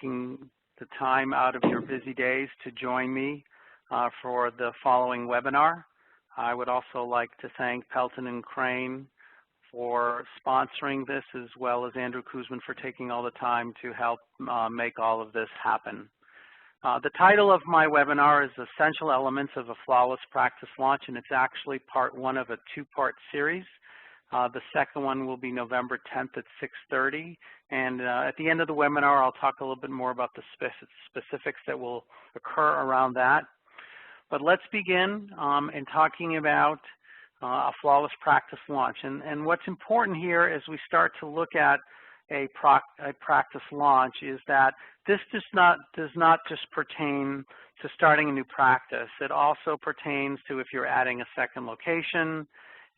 taking the time out of your busy days to join me for the following webinar. I would also like to thank Pelton and Crane for sponsoring this, as well as Andrew Kuzman for taking all the time to help make all of this happen. The title of my webinar is Essential Elements of a Flawless Practice Launch, and it's actually part one of a two-part series. The second one will be November 10th at 6:30, and at the end of the webinar, I'll talk a little bit more about the specifics that will occur around that. But let's begin in talking about a flawless practice launch. And what's important here as we start to look at a practice launch is that this does not just pertain to starting a new practice. It also pertains to if you're adding a second location,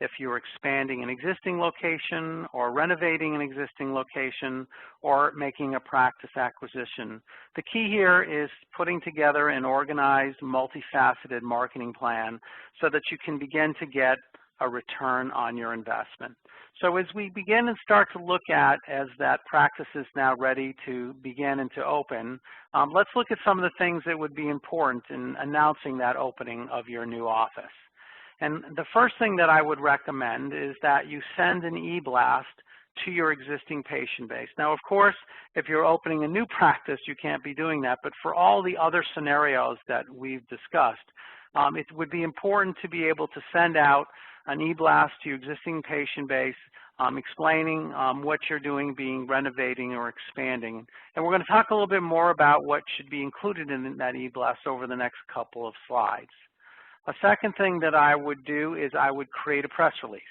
if you're expanding an existing location, or renovating an existing location, or making a practice acquisition. The key here is putting together an organized, multifaceted marketing plan so that you can begin to get a return on your investment. So as we begin and start to look at, as that practice is now ready to begin and to open, let's look at some of the things that would be important in announcing that opening of your new office. And the first thing that I would recommend is that you send an e-blast to your existing patient base. Now, of course, if you're opening a new practice, you can't be doing that, but for all the other scenarios that we've discussed, it would be important to be able to send out an e-blast to your existing patient base explaining what you're doing, being renovating or expanding. And we're going to talk a little bit more about what should be included in that e-blast over the next couple of slides. A second thing that I would do is I would create a press release.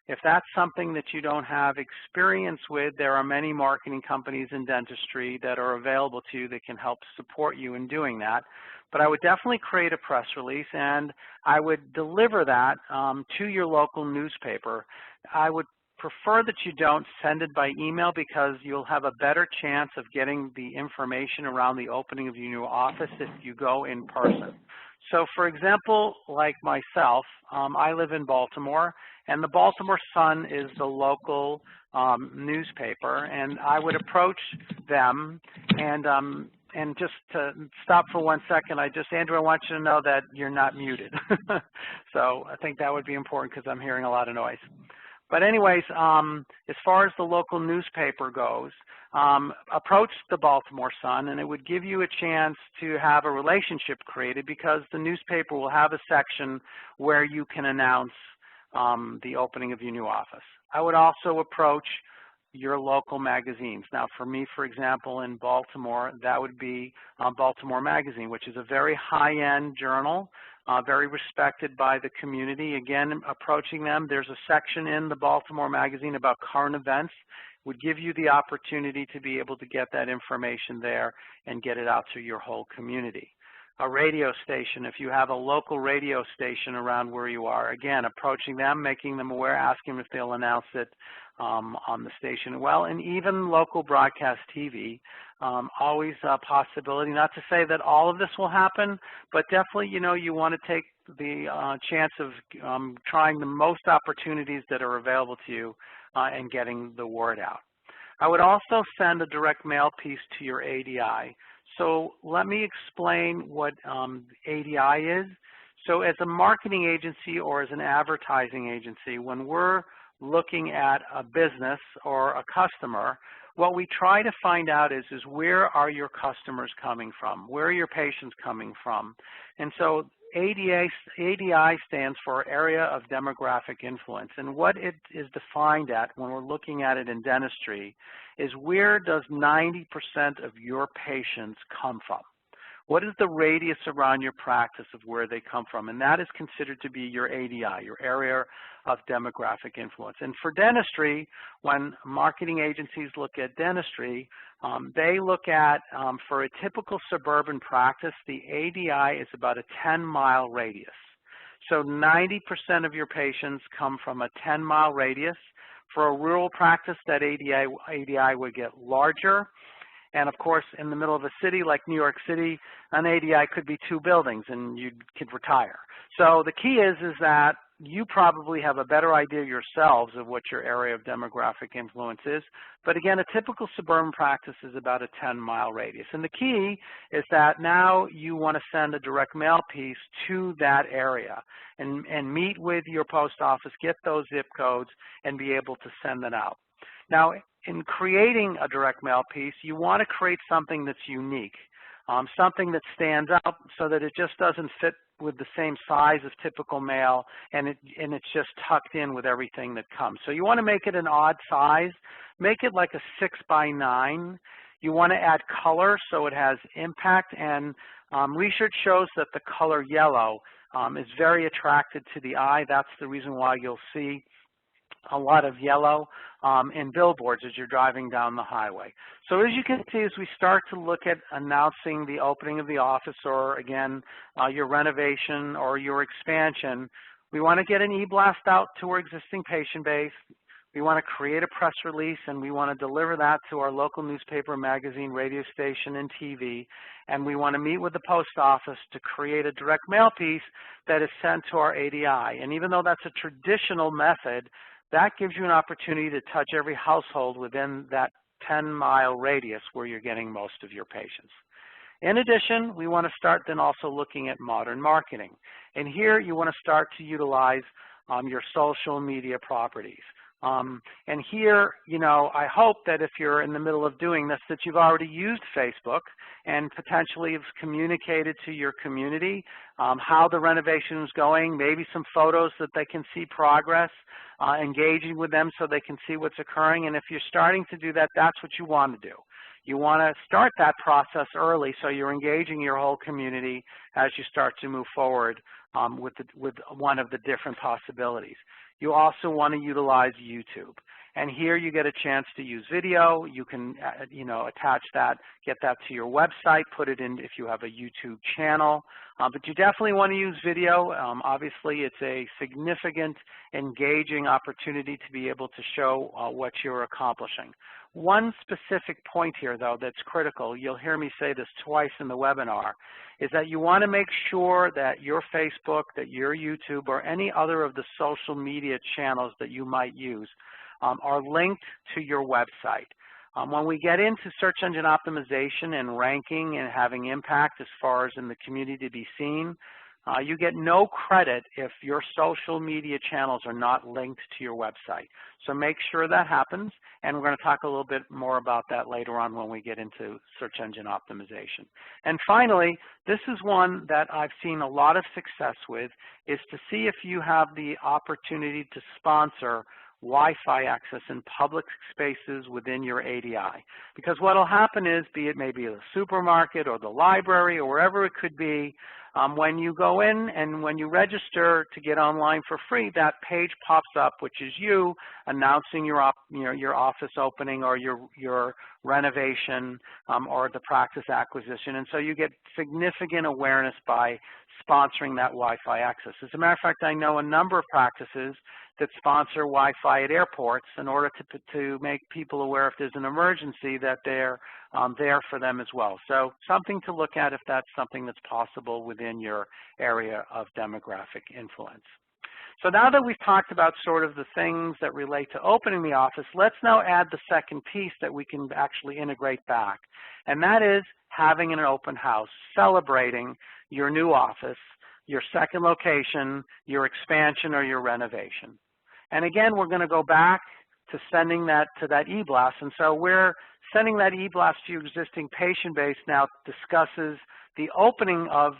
If that's something that you don't have experience with, there are many marketing companies in dentistry that are available to you that can help support you in doing that. But I would definitely create a press release, and I would deliver that to your local newspaper. I would prefer that you don't send it by email because you'll have a better chance of getting the information around the opening of your new office if you go in person. So for example, like myself, I live in Baltimore, and the Baltimore Sun is the local newspaper, and I would approach them and just to stop for 1 second, Andrew, I want you to know that you're not muted. So I think that would be important because I'm hearing a lot of noise. But anyways, as far as the local newspaper goes, approach the Baltimore Sun, and it would give you a chance to have a relationship created because the newspaper will have a section where you can announce the opening of your new office. I would also approach your local magazines. Now, for me, for example, in Baltimore, that would be Baltimore Magazine, which is a very high-end journal, very respected by the community. Again, approaching them, there's a section in the Baltimore Magazine about current events. Would give you the opportunity to be able to get that information there and get it out to your whole community. A radio station, if you have a local radio station around where you are, again, approaching them, making them aware, asking them if they'll announce it on the station. Well, and even local broadcast TV, always a possibility. Not to say that all of this will happen, but definitely, you want to take the chance of trying the most opportunities that are available to you and getting the word out. I would also send a direct mail piece to your ADI. So let me explain what ADI is. So as a marketing agency or as an advertising agency, when we're looking at a business or a customer, what we try to find out is where are your customers coming from? Where are your patients coming from? And so ADI stands for Area of Demographic Influence. And what it is defined at when we're looking at it in dentistry is where does 90% of your patients come from? What is the radius around your practice of where they come from? And that is considered to be your ADI, your Area of Demographic Influence. And for dentistry, when marketing agencies look at dentistry, they look at, for a typical suburban practice, the ADI is about a 10-mile radius. So 90% of your patients come from a 10-mile radius. For a rural practice, that ADI would get larger. And of course, in the middle of a city like New York City, an ADI could be 2 buildings and you could retire. So the key is that you probably have a better idea yourselves of what your area of demographic influence is. But again, a typical suburban practice is about a 10-mile radius. And the key is that now you want to send a direct mail piece to that area and meet with your post office, get those zip codes, and be able to send them out. Now, in creating a direct mail piece, you want to create something that's unique, something that stands out so that it just doesn't fit with the same size of typical mail, and it's just tucked in with everything that comes. So you want to make it an odd size. Make it like a 6x9. You want to add color so it has impact, and research shows that the color yellow is very attractive to the eye. That's the reason why you'll see a lot of yellow in billboards as you're driving down the highway. So as you can see, as we start to look at announcing the opening of the office, or again, your renovation or your expansion, we want to get an e-blast out to our existing patient base. We want to create a press release, and we want to deliver that to our local newspaper, magazine, radio station, and TV. And we want to meet with the post office to create a direct mail piece that is sent to our ADI. And even though that's a traditional method, that gives you an opportunity to touch every household within that 10-mile radius where you're getting most of your patients. In addition, we want to start then also looking at modern marketing. And here you want to start to utilize your social media properties. And here, you know, I hope that if you're in the middle of doing this, that you've already used Facebook and potentially have communicated to your community how the renovation is going, maybe some photos that they can see progress, engaging with them so they can see what's occurring. And if you're starting to do that, that's what you want to do. You want to start that process early so you're engaging your whole community as you start to move forward with one of the different possibilities. You also want to utilize YouTube. And here you get a chance to use video. You can, you know, attach that, get that to your website, put it in if you have a YouTube channel. But you definitely want to use video. Obviously, it's a significant, engaging opportunity to be able to show what you're accomplishing. One specific point here, though, that's critical, you'll hear me say this twice in the webinar, is that you want to make sure that your Facebook, that your YouTube, or any other of the social media channels that you might use are linked to your website. When we get into search engine optimization and ranking and having impact as far as in the community to be seen, you get no credit if your social media channels are not linked to your website. So make sure that happens, and we're going to talk a little bit more about that later on when we get into search engine optimization. And finally, this is one that I've seen a lot of success with, is to see if you have the opportunity to sponsor Wi-Fi access in public spaces within your ADI. Because what will happen is, be it maybe the supermarket or the library or wherever it could be, when you go in and when you register to get online for free, that page pops up, which is you announcing your office opening or your renovation or the practice acquisition. And so you get significant awareness by sponsoring that Wi-Fi access. As a matter of fact, I know a number of practices that sponsor Wi-Fi at airports in order to make people aware if there's an emergency that they're there for them as well. So something to look at if that's something that's possible within your area of demographic influence. So now that we've talked about sort of the things that relate to opening the office, let's now add the second piece that we can actually integrate back, and that is having an open house, celebrating your new office, your second location, your expansion, or your renovation. And again, we're going to go back to sending that to that e-blast. And so we're sending that e-blast to your existing patient base now discusses the opening of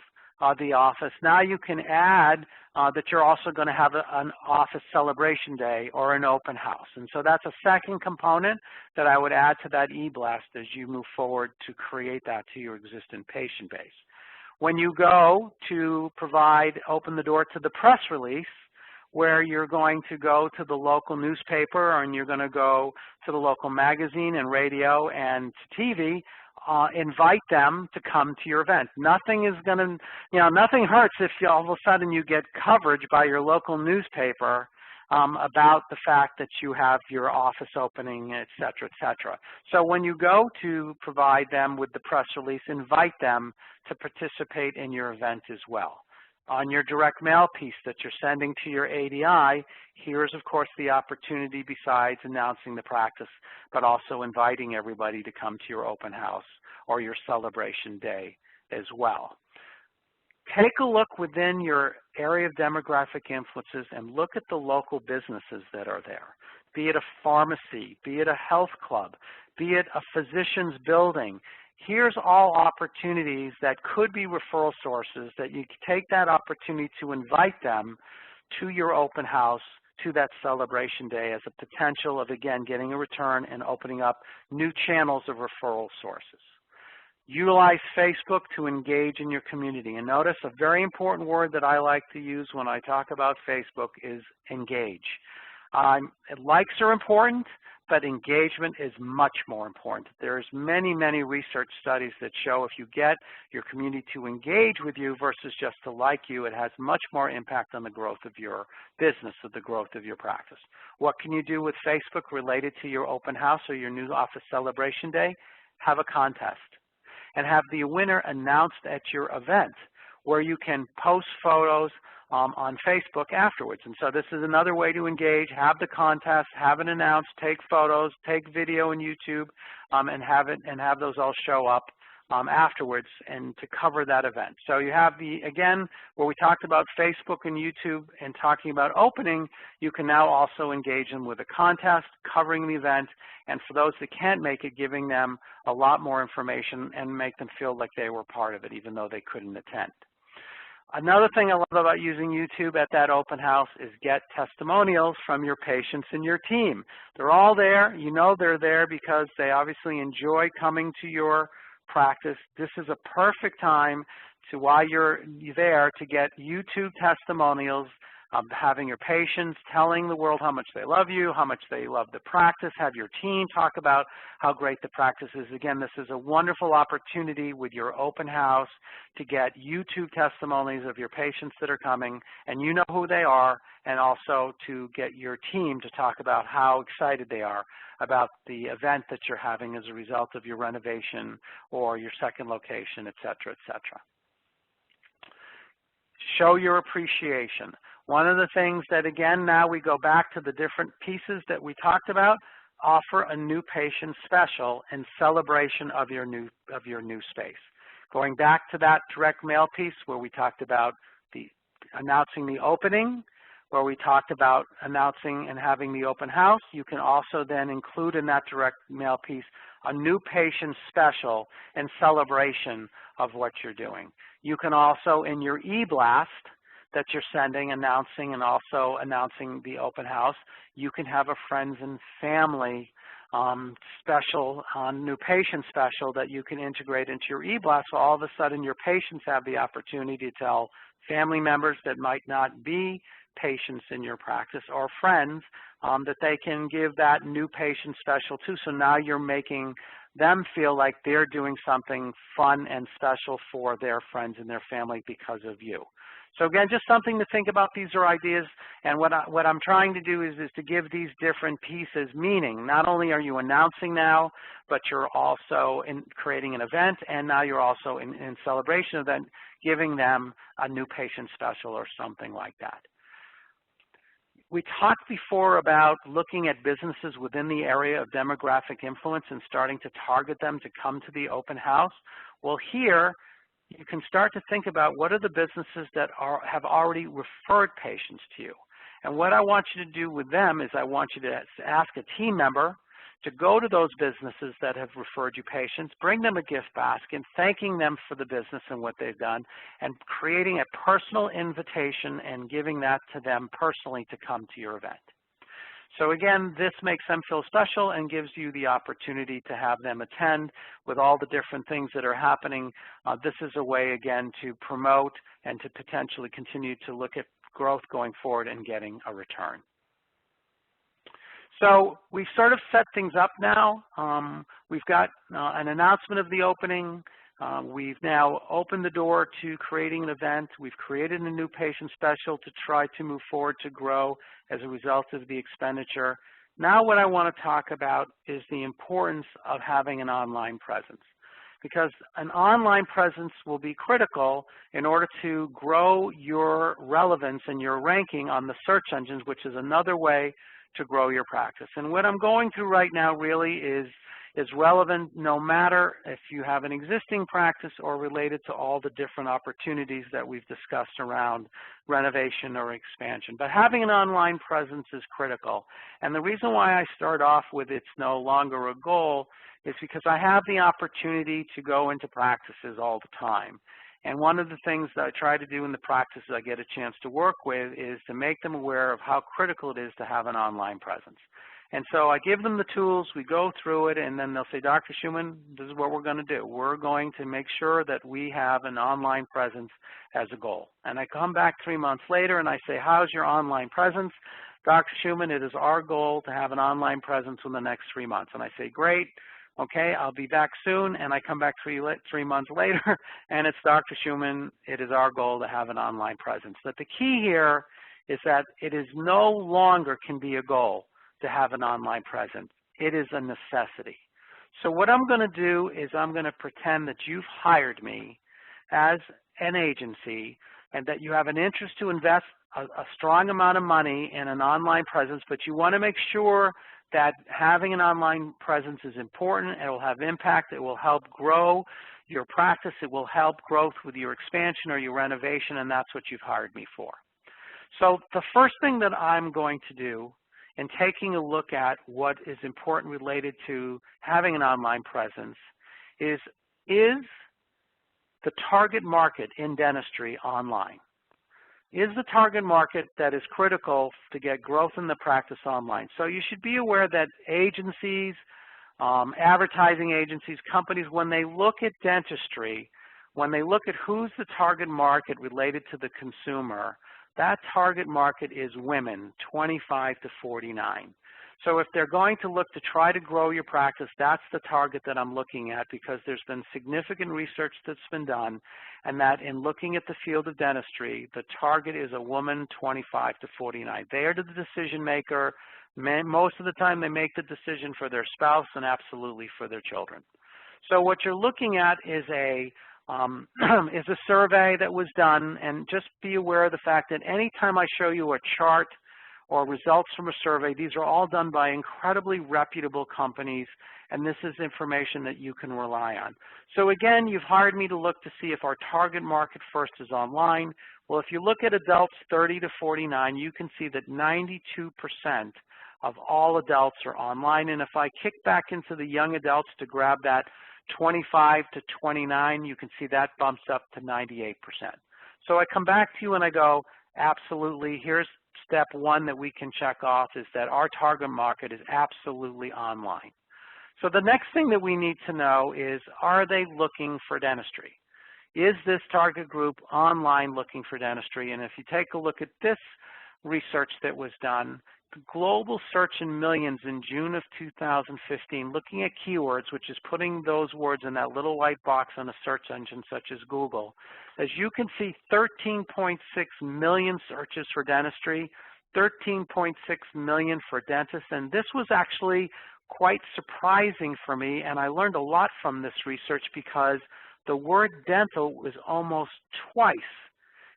the office. Now you can add that you're also going to have an office celebration day or an open house. And so that's a second component that I would add to that e-blast as you move forward to create that to your existing patient base. When you go to open the door to the press release, where you're going to go to the local newspaper and you're going to go to the local magazine and radio and TV, invite them to come to your event. Nothing is going to, nothing hurts if all of a sudden you get coverage by your local newspaper about the fact that you have your office opening, et cetera, et cetera. So when you go to provide them with the press release, invite them to participate in your event as well. On your direct mail piece that you're sending to your ADI, here's of course the opportunity besides announcing the practice, but also inviting everybody to come to your open house or your celebration day as well. Take a look within your area of demographic influences and look at the local businesses that are there, be it a pharmacy, be it a health club, be it a physician's building. Here's all opportunities that could be referral sources that you can take that opportunity to invite them to your open house, to that celebration day as a potential of, again, getting a return and opening up new channels of referral sources. Utilize Facebook to engage in your community. And notice a very important word that I like to use when I talk about Facebook is engage. Likes are important, but engagement is much more important. There's many, many research studies that show if you get your community to engage with you versus just to like you, it has much more impact on the growth of your business, or the growth of your practice. What can you do with Facebook related to your open house or your new office celebration day? Have a contest and have the winner announced at your event, where you can post photos on Facebook afterwards. And so this is another way to engage. Have the contest, have it announced, take photos, take video on YouTube, and have those all show up afterwards and to cover that event. So you have again, where we talked about Facebook and YouTube and talking about opening, you can now also engage them with a contest, covering the event, and for those that can't make it, giving them a lot more information and make them feel like they were part of it, even though they couldn't attend. Another thing I love about using YouTube at that open house is get testimonials from your patients and your team. They're all there. You know they're there because they obviously enjoy coming to your practice. This is a perfect time to, while you're there, to get YouTube testimonials, having your patients telling the world how much they love you, how much they love the practice, have your team talk about how great the practice is. Again, this is a wonderful opportunity with your open house to get YouTube testimonies of your patients that are coming, and you know who they are, and also to get your team to talk about how excited they are about the event that you're having as a result of your renovation or your second location, et cetera, et cetera. Show your appreciation. One of the things that, again, now we go back to the different pieces that we talked about, offer a new patient special in celebration of your new space. Going back to that direct mail piece where we talked about announcing the opening, where we talked about announcing and having the open house, you can also then include in that direct mail piece a new patient special in celebration of what you're doing. You can also, in your e-blast that you're sending, announcing and also announcing the open house, you can have a friends and family special, new patient special that you can integrate into your e-blast, so all of a sudden your patients have the opportunity to tell family members that might not be patients in your practice or friends that they can give that new patient special to. So now you're making them feel like they're doing something fun and special for their friends and their family because of you. So again, just something to think about. These are ideas, and what I'm trying to do is to give these different pieces meaning. Not only are you announcing now, but you're also creating an event, and now you're also in celebration event, giving them a new patient special or something like that. We talked before about looking at businesses within the area of demographic influence and starting to target them to come to the open house. Well, here, you can start to think about what are the businesses that have already referred patients to you. And what I want you to do with them is I want you to ask a team member to go to those businesses that have referred you patients, bring them a gift basket, thanking them for the business and what they've done, and creating a personal invitation and giving that to them personally to come to your event. So again, this makes them feel special and gives you the opportunity to have them attend with all the different things that are happening. This is a way, again, to promote and to potentially continue to look at growth going forward and getting a return. So we've sort of set things up now. We've got an announcement of the opening. We've now opened the door to creating an event. We've created a new patient special to try to move forward to grow as a result of the expenditure. Now what I want to talk about is the importance of having an online presence. because an online presence will be critical in order to grow your relevance and your ranking on the search engines, which is another way to grow your practice. And what I'm going through right now really is relevant no matter if you have an existing practice or related to all the different opportunities that we've discussed around renovation or expansion. But having an online presence is critical. And the reason why I start off with it's no longer a goal is because I have the opportunity to go into practices all the time. And one of the things that I try to do in the practices I get a chance to work with is to make them aware of how critical it is to have an online presence. And so I give them the tools, we go through it, and then they'll say, Dr. Shuman, this is what we're going to do. We're going to make sure that we have an online presence as a goal. And I come back 3 months later and I say, how's your online presence? Dr. Shuman, it is our goal to have an online presence in the next 3 months. And I say, great. Okay, I'll be back soon, and I come back 3 months later, and it's Dr. Shuman, it is our goal to have an online presence. But the key here is that it is no longer can be a goal to have an online presence. It is a necessity. So what I'm going to do is I'm going to pretend that you've hired me as an agency and that you have an interest to invest a strong amount of money in an online presence, but you want to make sure that having an online presence is important. It will have impact. It will help grow your practice. It will help growth with your expansion or your renovation, and that's what you've hired me for. So the first thing that I'm going to do in taking a look at what is important related to having an online presence is the target market in dentistry online? Is the target market that is critical to get growth in the practice online? So you should be aware that agencies, advertising agencies, companies, when they look at dentistry, when they look at who's the target market related to the consumer, that target market is women, 25 to 49. So if they're going to look to try to grow your practice, that's the target that I'm looking at, because there's been significant research that's been done, and that in looking at the field of dentistry, the target is a woman 25 to 49. They are the decision maker. Most of the time they make the decision for their spouse and absolutely for their children. So what you're looking at is a survey that was done, and just be aware of the fact that anytime I show you a chart or results from a survey, these are all done by incredibly reputable companies, and this is information that you can rely on. So again, you've hired me to look to see if our target market first is online. Well, if you look at adults 30 to 49, you can see that 92% of all adults are online, and if I kick back into the young adults to grab that 25 to 29, you can see that bumps up to 98%. So I come back to you and I go, absolutely, here's step one that we can check off, is that our target market is absolutely online. So the next thing that we need to know is, are they looking for dentistry? Is this target group online looking for dentistry? And if you take a look at this research that was done, the global search in millions in June of 2015, looking at keywords, which is putting those words in that little white box on a search engine such as Google. As you can see, 13.6 million searches for dentistry, 13.6 million for dentists, and this was actually quite surprising for me, and I learned a lot from this research because the word dental was almost twice.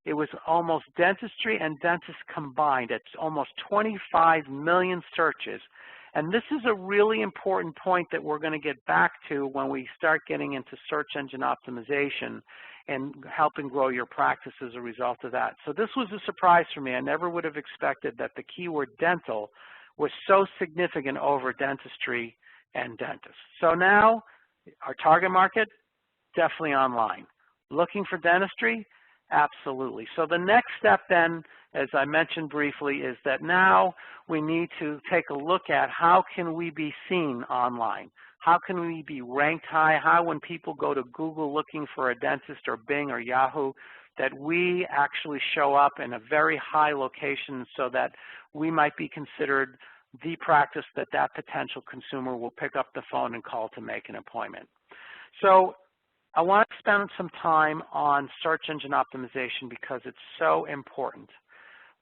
It was almost dentistry and dentist combined. It's almost 25 million searches. And this is a really important point that we're going to get back to when we start getting into search engine optimization and helping grow your practice as a result of that. So this was a surprise for me. I never would have expected that the keyword dental was so significant over dentistry and dentists. So now our target market, definitely online. Looking for dentistry? Absolutely. So the next step then, as I mentioned briefly, is that now we need to take a look at how can we be seen online? How can we be ranked high? How, when people go to Google looking for a dentist or Bing or Yahoo, that we actually show up in a very high location so that we might be considered the practice that that potential consumer will pick up the phone and call to make an appointment. So I want to spend some time on search engine optimization because it's so important.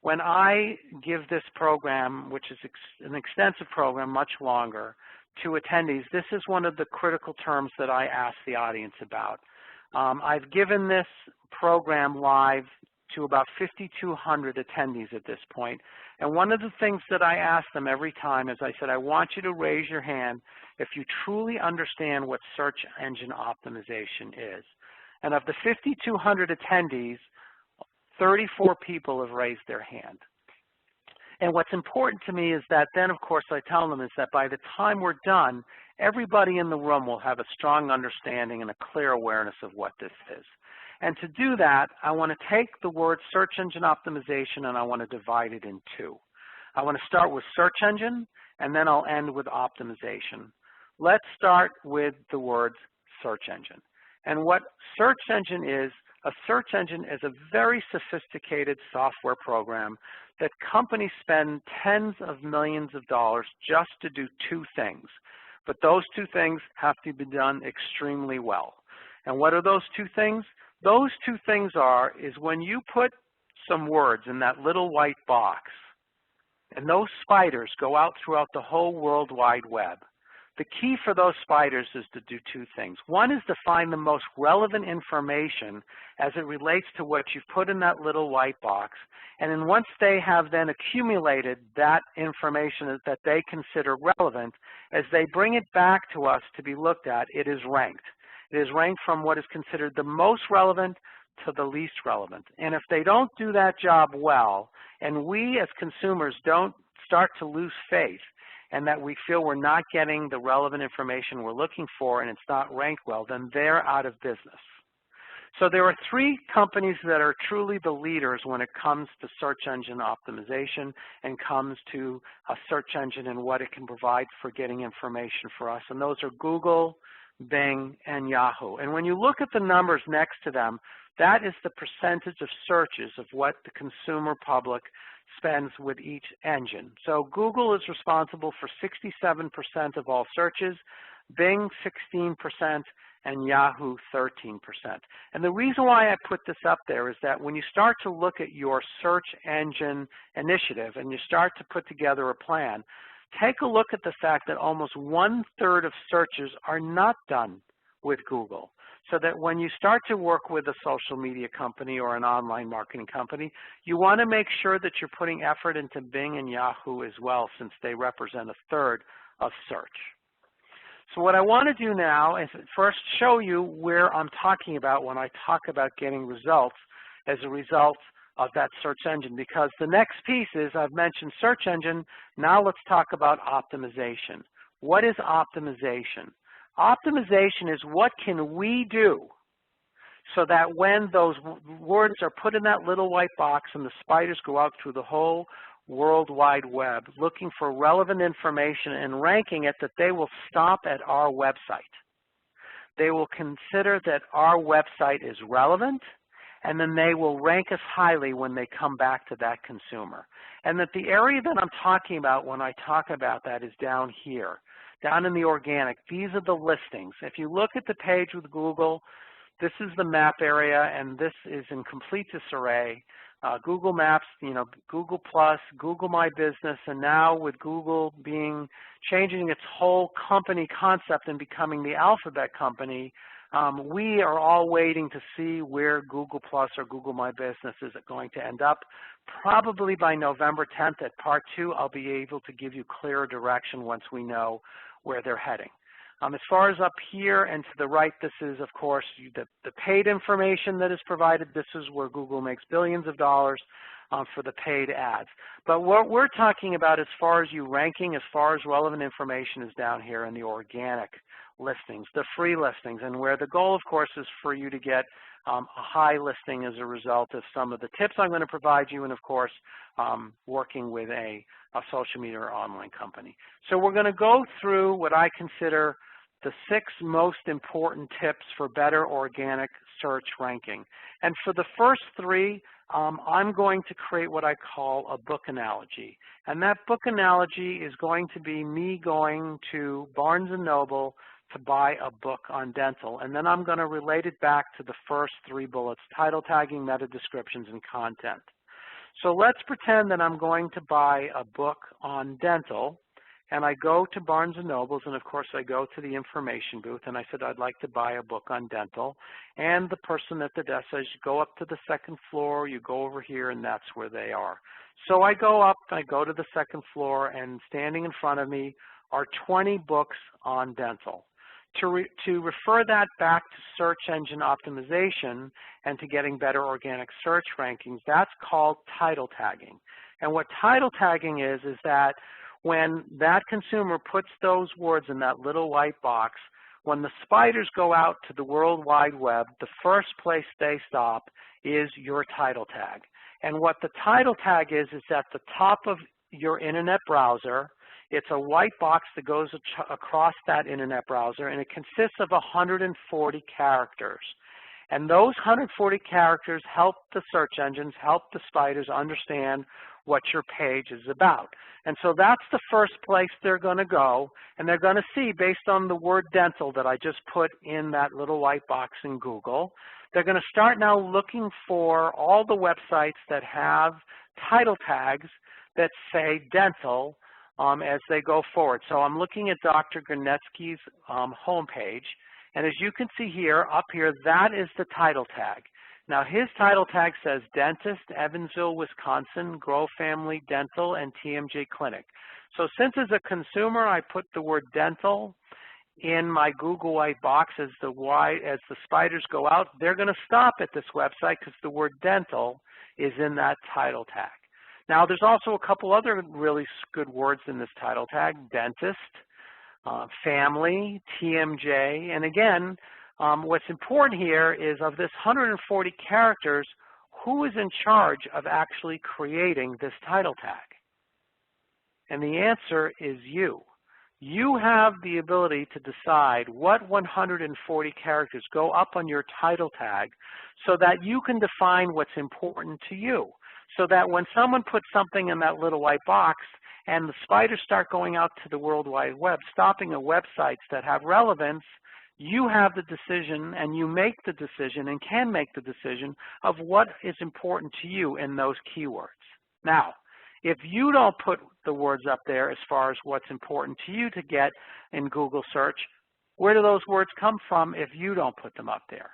When I give this program, which is an extensive program, much longer, to attendees, this is one of the critical terms that I ask the audience about. I've given this program live to about 5,200 attendees at this point. And one of the things that I ask them every time is I said, I want you to raise your hand if you truly understand what search engine optimization is. And of the 5,200 attendees, 34 people have raised their hand. And what's important to me is that then, of course, I tell them is that by the time we're done, everybody in the room will have a strong understanding and a clear awareness of what this is. And to do that, I want to take the word search engine optimization and I want to divide it in two. I want to start with search engine, and then I'll end with optimization. Let's start with the word search engine. And what search engine is, a search engine is a very sophisticated software program that companies spend tens of millions of dollars just to do two things. But those two things have to be done extremely well. And what are those two things? Those two things is when you put some words in that little white box, and those spiders go out throughout the whole World Wide Web, the key for those spiders is to do two things. One is to find the most relevant information as it relates to what you've put in that little white box. And then once they have then accumulated that information that they consider relevant, as they bring it back to us to be looked at, it is ranked. It is ranked from what is considered the most relevant to the least relevant. And if they don't do that job well, and we as consumers don't start to lose faith, and that we feel we're not getting the relevant information we're looking for and it's not ranked well, then they're out of business. So there are three companies that are truly the leaders when it comes to search engine optimization and comes to a search engine and what it can provide for getting information for us. And those are Google, Bing, and Yahoo. And when you look at the numbers next to them, that is the percentage of searches of what the consumer public spends with each engine. So Google is responsible for 67% of all searches, Bing 16%, and Yahoo 13%. And the reason why I put this up there is that when you start to look at your search engine initiative and you start to put together a plan, take a look at the fact that almost 1/3 of searches are not done with Google. So that when you start to work with a social media company or an online marketing company, you want to make sure that you're putting effort into Bing and Yahoo as well, since they represent 1/3 of search. So what I want to do now is first show you where I'm talking about when I talk about getting results as a result of that search engine, because the next piece is, I've mentioned search engine, now let's talk about optimization. What is optimization? Optimization is what can we do so that when those words are put in that little white box and the spiders go out through the whole World Wide Web looking for relevant information and ranking it, that they will stop at our website. They will consider that our website is relevant, and then they will rank us highly when they come back to that consumer. And that the area that I'm talking about when I talk about that is down here. Down in the organic, these are the listings. If you look at the page with Google, this is the map area, and this is in complete disarray. Google Maps, Google Plus, Google My Business, and now with Google changing its whole company concept and becoming the alphabet company, we are all waiting to see where Google Plus or Google My Business is going to end up. Probably by November 10th at Part 2, I'll be able to give you clearer direction once we know where they're heading. As far as up here and to the right, this is, of course, the paid information that is provided. This is where Google makes billions of dollars for the paid ads. But what we're talking about as far as you ranking, as far as relevant information, is down here in the organic listings, the free listings, and where the goal, of course, is for you to get a high listing as a result of some of the tips I'm going to provide you, and of course, working with a social media or online company. So we're going to go through what I consider the 6 most important tips for better organic search ranking. And for the first 3, I'm going to create what I call a book analogy. And that book analogy is going to be me going to Barnes & Noble to buy a book on dental. And then I'm going to relate it back to the first 3 bullets: title tagging, meta descriptions, and content. So let's pretend that I'm going to buy a book on dental. and I go to Barnes & Noble's, and of course I go to the information booth, and I said, I'd like to buy a book on dental. And the person at the desk says, you go up to the second floor, you go over here, and that's where they are. So I go up, I go to the second floor, and standing in front of me are 20 books on dental. To refer that back to search engine optimization and to getting better organic search rankings, that's called title tagging. And what title tagging is that when that consumer puts those words in that little white box, when the spiders go out to the World Wide Web, the first place they stop is your title tag. And what the title tag is at the top of your internet browser. It's a white box that goes across that internet browser, and it consists of 140 characters. And those 140 characters help the search engines, help the spiders understand what your page is about. And so that's the first place they're going to go, and they're going to see, based on the word dental that I just put in that little white box in Google, they're going to start now looking for all the websites that have title tags that say dental as they go forward. So I'm looking at Dr. Gronetsky's homepage, and as you can see here, up here, that is the title tag. Now his title tag says Dentist, Evansville, Wisconsin, Grow Family Dental, and TMJ Clinic. So since as a consumer I put the word dental in my Google white box, as the spiders go out, they're going to stop at this website because the word dental is in that title tag. Now there's also a couple other really good words in this title tag: dentist, family, TMJ, and again, what's important here is of this 140 characters, who is in charge of actually creating this title tag? And the answer is you. You have the ability to decide what 140 characters go up on your title tag so that you can define what's important to you. So that when someone puts something in that little white box and the spiders start going out to the World Wide Web, stopping at websites that have relevance, you have the decision, and you make the decision and can make the decision of what is important to you in those keywords. Now, if you don't put the words up there as far as what's important to you to get in Google search, where do those words come from if you don't put them up there?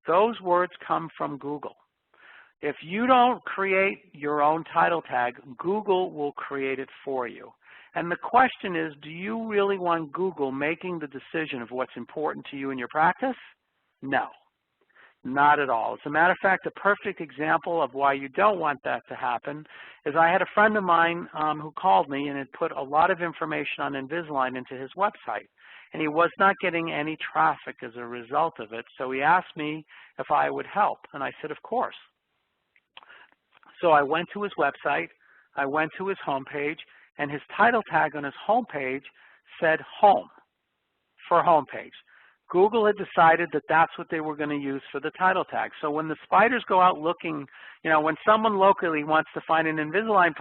Those words come from Google. If you don't create your own title tag, Google will create it for you. And the question is, do you really want Google making the decision of what's important to you in your practice? No, not at all. As a matter of fact, a perfect example of why you don't want that to happen is I had a friend of mine who called me and had put a lot of information on Invisalign into his website. And he was not getting any traffic as a result of it. So he asked me if I would help. And I said, of course. So I went to his website, I went to his homepage, and his title tag on his homepage said home for homepage. Google had decided that that's what they were going to use for the title tag. So when the spiders go out looking, when someone locally wants to find an Invisalign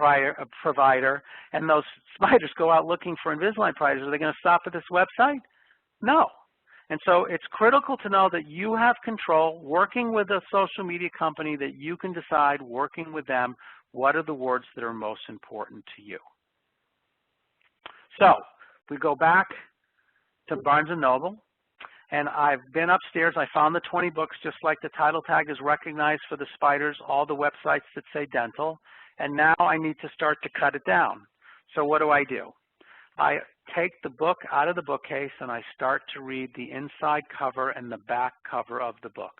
provider and those spiders go out looking for Invisalign providers, are they going to stop at this website? No. And so it's critical to know that you have control, working with a social media company, that you can decide, working with them, what are the words that are most important to you. So we go back to Barnes & Noble, and I've been upstairs. I found the 20 books, just like the title tag is recognized for the spiders, all the websites that say dental, and now I need to start to cut it down. So what do? I take the book out of the bookcase and I start to read the inside cover and the back cover of the book.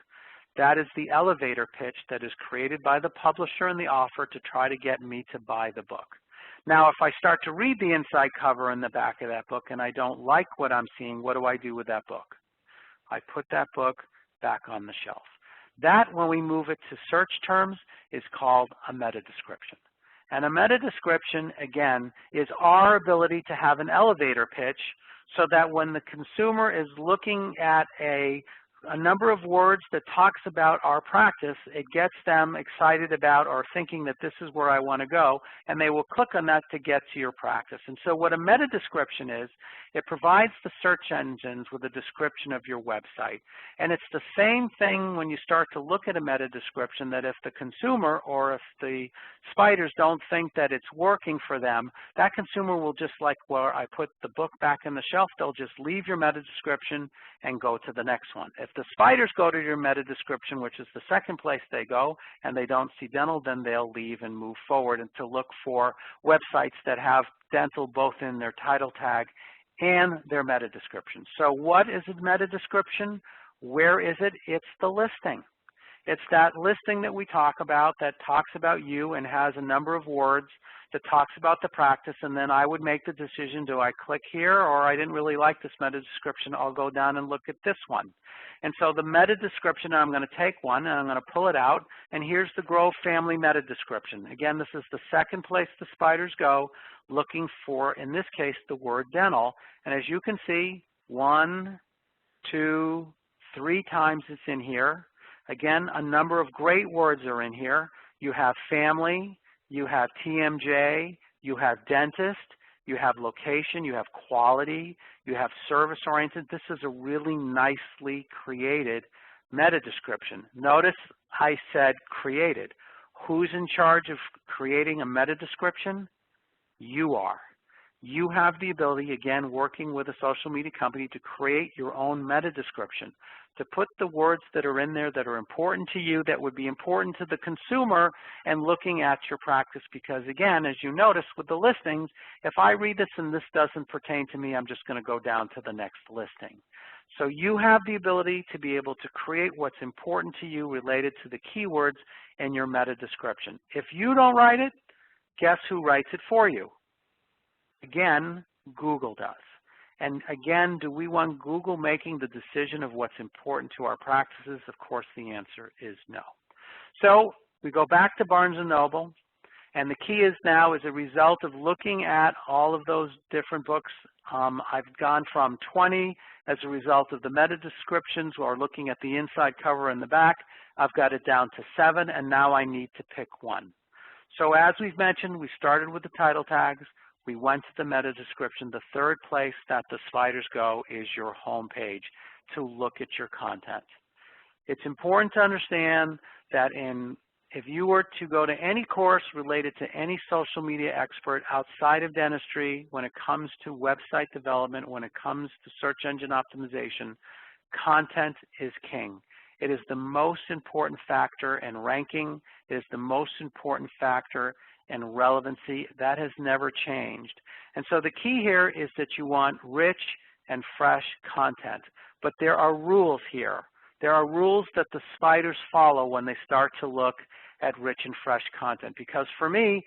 That is the elevator pitch that is created by the publisher and the author to try to get me to buy the book. Now, if I start to read the inside cover and the back of that book and I don't like what I'm seeing, what do I do with that book? I put that book back on the shelf. That, when we move it to search terms, is called a meta description. And a meta description, again, is our ability to have an elevator pitch so that when the consumer is looking at a number of words that talks about our practice, it gets them excited about or thinking that this is where I want to go, and they will click on that to get to your practice. And so what a meta description is It provides the search engines with a description of your website. And it's the same thing when you start to look at a meta description, that if the consumer or if the spiders don't think that it's working for them, that consumer will, just like where I put the book back in the shelf, they'll just leave your meta description and go to the next one. If the spiders go to your meta description, which is the second place they go, and they don't see dental, then they'll leave and move forward and to look for websites that have dental both in their title tag and their meta description. So what is a meta description? Where is it? It's the listing. It's that listing that we talk about that talks about you and has a number of words that talks about the practice, and then I would make the decision, do I click here, or I didn't really like this meta description, I'll go down and look at this one. And so the meta description, I'm going to take one and I'm going to pull it out, and here's the Grove family meta description. Again, this is the second place the spiders go looking for, in this case, the word dental. And as you can see, 1, 2, 3 times it's in here. Again, a number of great words are in here. You have family, you have TMJ, you have dentist, you have location, you have quality, you have service-oriented. This is a really nicely created meta description. Notice I said created. Who's in charge of creating a meta description? You are. You have the ability, again, working with a social media company, to create your own meta description, to put the words that are in there that are important to you, that would be important to the consumer and looking at your practice. Because again, as you notice with the listings, if I read this and this doesn't pertain to me, I'm just going to go down to the next listing. So you have the ability to be able to create what's important to you related to the keywords in your meta description. If you don't write it, guess who writes it for you? Again, Google does. And again, do we want Google making the decision of what's important to our practices? Of course, the answer is no. So we go back to Barnes & Noble, and the key is now, as a result of looking at all of those different books, I've gone from 20 as a result of the meta descriptions, or looking at the inside cover and the back. I've got it down to 7, and now I need to pick one. So as we've mentioned, we started with the title tags. We went to the meta description. The third place that the spiders go is your home page to look at your content. It's important to understand that if you were to go to any course related to any social media expert outside of dentistry, when it comes to website development, when it comes to search engine optimization, content is king. It is the most important factor in ranking. It is the most important factor and relevancy. That has never changed. And so the key here is that you want rich and fresh content. But there are rules here. There are rules that the spiders follow when they start to look at rich and fresh content. Because for me,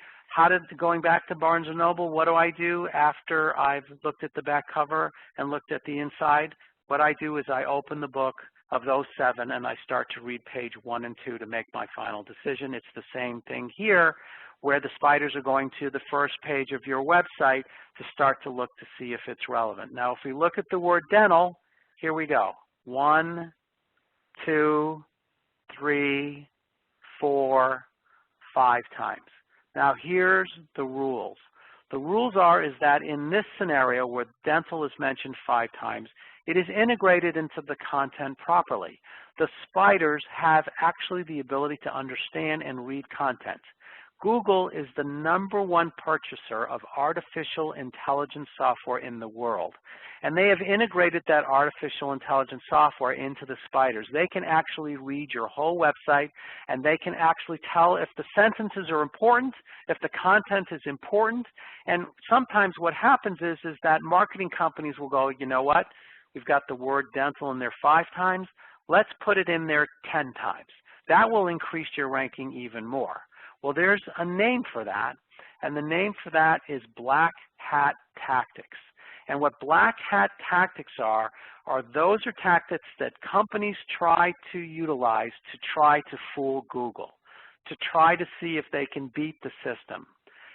going back to Barnes & Noble, what do I do after I've looked at the back cover and looked at the inside? What I do is I open the book of those 7 and I start to read page 1 and 2 to make my final decision. It's the same thing here, where the spiders are going to the first page of your website to start to look to see if it's relevant. Now, if we look at the word dental, here we go. 1, 2, 3, 4, 5 times. Now, here's the rules. The rules is that in this scenario where dental is mentioned 5 times, it is integrated into the content properly. The spiders have actually the ability to understand and read content. Google is the #1 purchaser of artificial intelligence software in the world. And they have integrated that artificial intelligence software into the spiders. They can actually read your whole website, and they can actually tell if the sentences are important, if the content is important. And sometimes what happens is that marketing companies will go, you know what, we've got the word dental in there 5 times. Let's put it in there 10 times. That will increase your ranking even more. Well, there's a name for that, and the name for that is black hat tactics. And what black hat tactics are those are tactics that companies try to utilize to try to fool Google, to try to see if they can beat the system.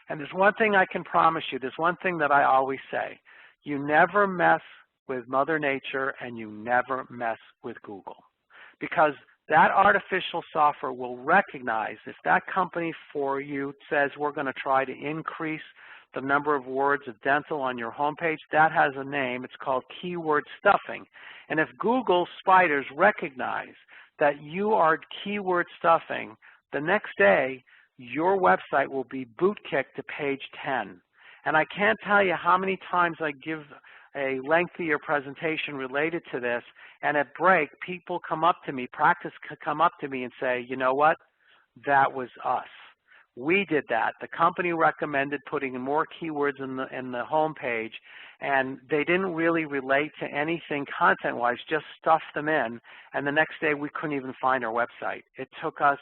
And there's one thing I can promise you, there's one thing that I always say, you never mess with Mother Nature and you never mess with Google. Because that artificial software will recognize if that company for you says we're going to try to increase the number of words of dental on your homepage, that has a name. It's called keyword stuffing. And if Google spiders recognize that you are keyword stuffing, the next day your website will be boot-kicked to page 10. And I can't tell you how many times I give a lengthier presentation related to this, and at break, people come up to me, practice come up to me and say, you know what, that was us. We did that. The company recommended putting in more keywords in the home page, and they didn't really relate to anything content-wise, just stuffed them in, and the next day we couldn't even find our website. It took us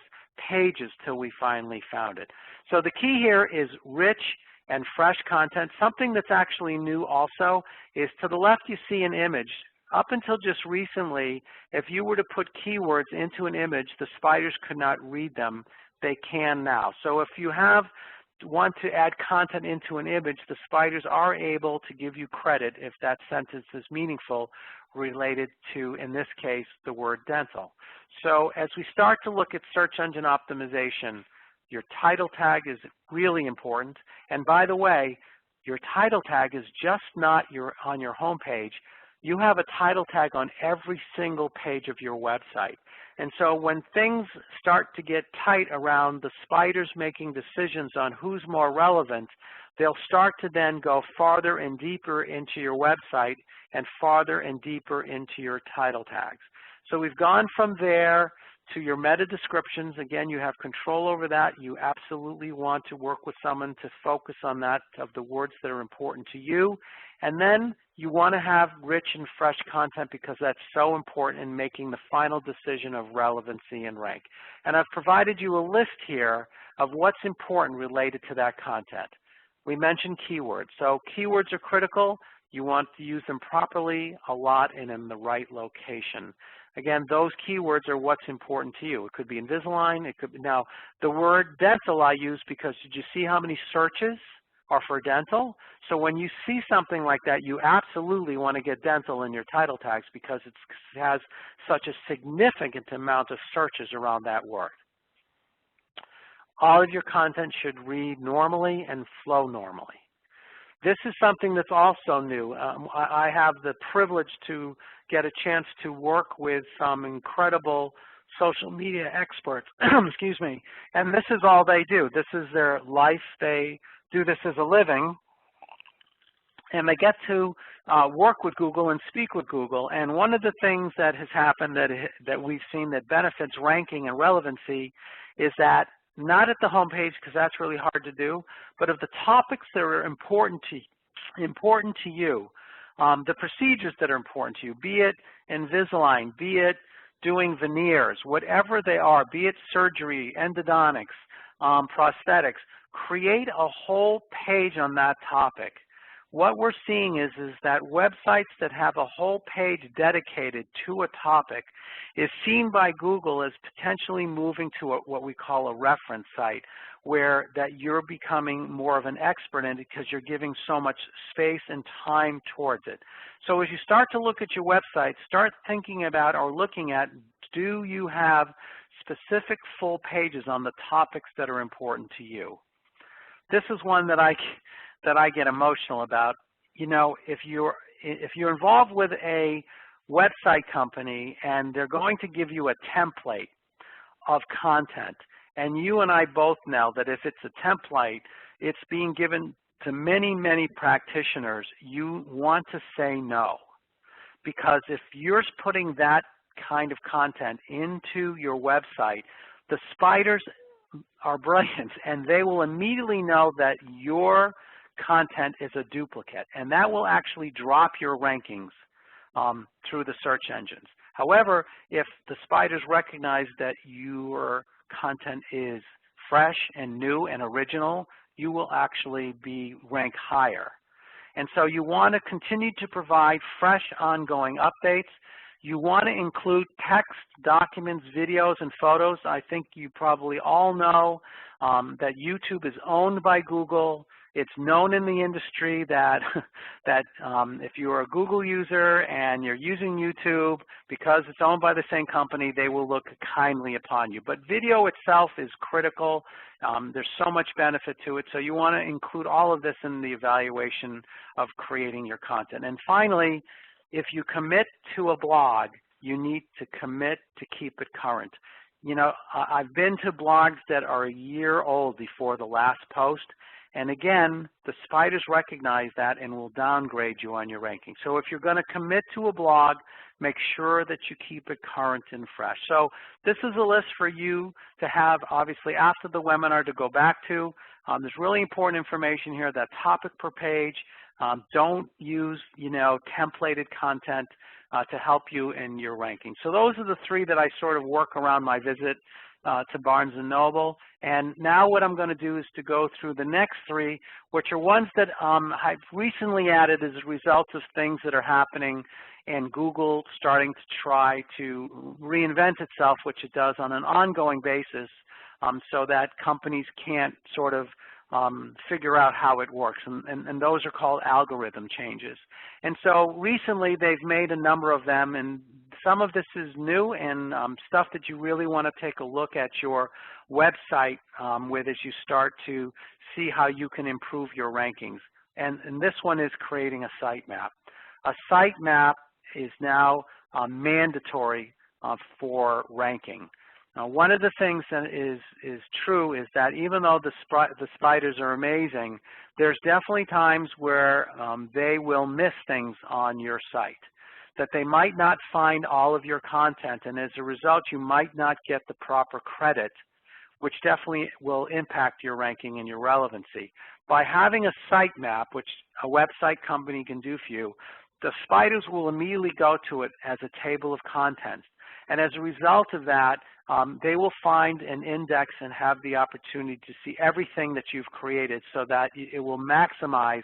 pages till we finally found it. So the key here is rich and fresh content. Something that's actually new also is to the left you see an image. Up until just recently, if you were to put keywords into an image, the spiders could not read them. They can now. So if you want to add content into an image, the spiders are able to give you credit if that sentence is meaningful related to, in this case, the word dental. So as we start to look at search engine optimization, your title tag is really important. And by the way, your title tag is just not on your home page. You have a title tag on every single page of your website. And so when things start to get tight around the spiders making decisions on who's more relevant, they'll start to then go farther and deeper into your website and farther and deeper into your title tags. So we've gone from there to your meta descriptions. Again, you have control over that. You absolutely want to work with someone to focus on that, of the words that are important to you. And then you want to have rich and fresh content because that's so important in making the final decision of relevancy and rank. And I've provided you a list here of what's important related to that content. We mentioned keywords. So keywords are critical. You want to use them properly, a lot, and in the right location. Again, those keywords are what's important to you. It could be Invisalign. It could be, now, the word dental I use because did you see how many searches are for dental? So when you see something like that, you absolutely want to get dental in your title tags because it has such a significant amount of searches around that word. All of your content should read normally and flow normally. This is something that's also new. I have the privilege to get a chance to work with some incredible social media experts, excuse me, and this is all they do. This is their life. They do this as a living, and they get to work with Google and speak with Google. And one of the things that has happened that we've seen that benefits ranking and relevancy is that not at the home page, because that's really hard to do, but of the topics that are important to you, the procedures that are important to you, be it Invisalign, be it doing veneers, whatever they are, be it surgery, endodontics, prosthetics, create a whole page on that topic. What we're seeing is that websites that have a whole page dedicated to a topic is seen by Google as potentially moving to what we call a reference site, where that you're becoming more of an expert in it because you're giving so much space and time towards it. So as you start to look at your website, start thinking about or looking at, do you have specific full pages on the topics that are important to you? This is one that I get emotional about. You know, if you're involved with a website company and they're going to give you a template of content, and you and I both know that if it's a template, it's being given to many, many practitioners, you want to say no. Because if you're putting that kind of content into your website, the spiders are brilliant, and they will immediately know that your content is a duplicate, and that will actually drop your rankings through the search engines. However, if the spiders recognize that your content is fresh and new and original, you will actually be ranked higher. And so you want to continue to provide fresh, ongoing updates. You want to include text, documents, videos, and photos. I think you probably all know that YouTube is owned by Google. It's known in the industry that if you're a Google user and you're using YouTube, because it's owned by the same company, they will look kindly upon you. But video itself is critical. There's so much benefit to it, so you want to include all of this in the evaluation of creating your content. And finally, if you commit to a blog, you need to commit to keep it current. You know, I've been to blogs that are a year old before the last post, and again, the spiders recognize that and will downgrade you on your ranking. So if you're going to commit to a blog, make sure that you keep it current and fresh. So this is a list for you to have, obviously, after the webinar to go back to. There's really important information here, that topic per page. Don't use, you know, templated content to help you in your ranking. So those are the three that I sort of work around my visit to Barnes & Noble. And now what I'm going to do is to go through the next three, which are ones that I've recently added as a result of things that are happening and Google starting to try to reinvent itself, which it does on an ongoing basis, so that companies can't sort of figure out how it works, and those are called algorithm changes. And so recently they've made a number of them, and some of this is new and stuff that you really want to take a look at your website with as you start to see how you can improve your rankings. And this one is creating a sitemap. A sitemap is now mandatory for ranking. Now, one of the things that is true is that even though the spiders are amazing, there's definitely times where they will miss things on your site, that they might not find all of your content, and as a result, you might not get the proper credit, which definitely will impact your ranking and your relevancy. By having a sitemap, which a website company can do for you, the spiders will immediately go to it as a table of contents. And as a result of that, they will find an index and have the opportunity to see everything that you've created so that it will maximize